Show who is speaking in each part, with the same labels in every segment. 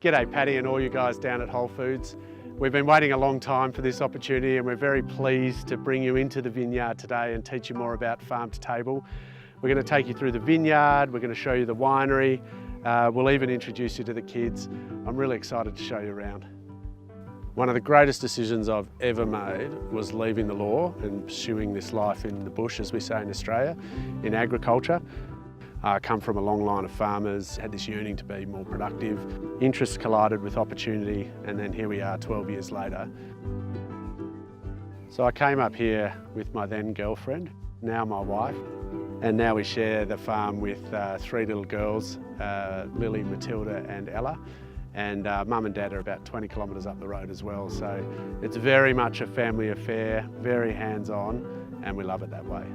Speaker 1: G'day Paddy and all you guys down at Whole Foods. We've been waiting a long time for this opportunity and we're very pleased to bring you into the vineyard today and teach you more about farm to table. We're going to take you through the vineyard, we're going to show you the winery, we'll even introduce you to the kids. I'm really excited to show you around. One of the greatest decisions I've ever made was leaving the law and pursuing this life in the bush, as we say in Australia, in agriculture. I come from a long line of farmers, had this yearning to be more productive. Interests collided with opportunity, and then here we are 12 years later. So I came up here with my then girlfriend, now my wife, and now we share the farm with three little girls, Lily, Matilda and Ella. And mum and dad are about 20 kilometres up the road as well. So it's very much a family affair, very hands-on, and we love it that way.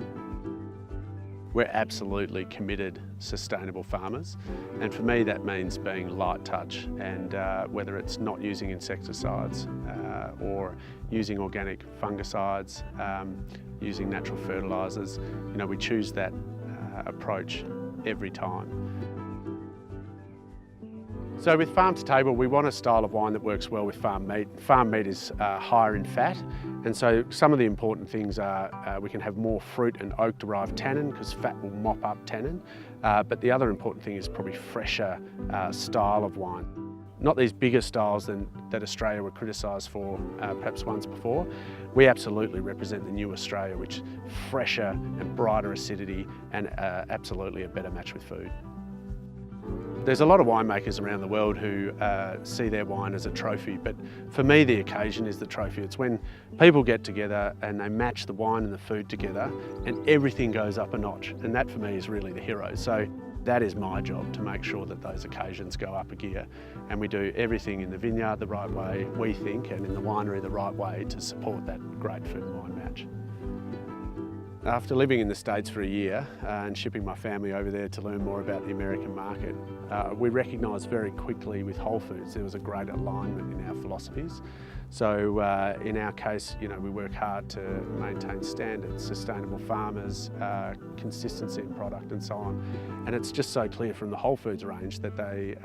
Speaker 1: We're absolutely committed, sustainable farmers. And for me, that means being light touch, and whether it's not using insecticides or using organic fungicides, using natural fertilisers, we choose that approach every time. So with farm to table, we want a style of wine that works well with farm meat. Farm meat is higher in fat, and so some of the important things are we can have more fruit and oak derived tannin because fat will mop up tannin, but the other important thing is probably fresher style of wine. Not these bigger styles that Australia were criticised for perhaps once before. We absolutely represent the new Australia, which is fresher and brighter acidity and absolutely a better match with food. There's a lot of winemakers around the world who see their wine as a trophy, but for me the occasion is the trophy. It's when people get together and they match the wine and the food together and everything goes up a notch, and that for me is really the hero. So that is my job, to make sure that those occasions go up a gear, and we do everything in the vineyard the right way, we think, and in the winery the right way to support that great food and wine match. After living in the States for a year and shipping my family over there to learn more about the American market, we recognised very quickly with Whole Foods there was a great alignment in our philosophies. So in our case, we work hard to maintain standards, sustainable farmers, consistency in product and so on. And it's just so clear from the Whole Foods range that they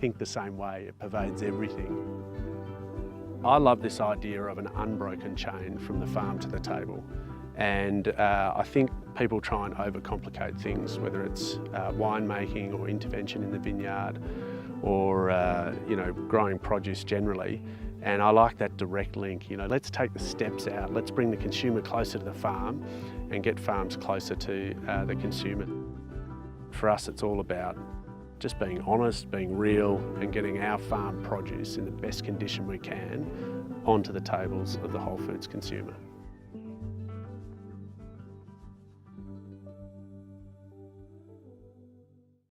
Speaker 1: think the same way. It pervades everything. I love this idea of an unbroken chain from the farm to the table. And I think people try and overcomplicate things, whether it's winemaking or intervention in the vineyard or growing produce generally. And I like that direct link. Let's take the steps out. Let's bring the consumer closer to the farm and get farms closer to the consumer. For us, it's all about just being honest, being real, and getting our farm produce in the best condition we can onto the tables of the Whole Foods consumer.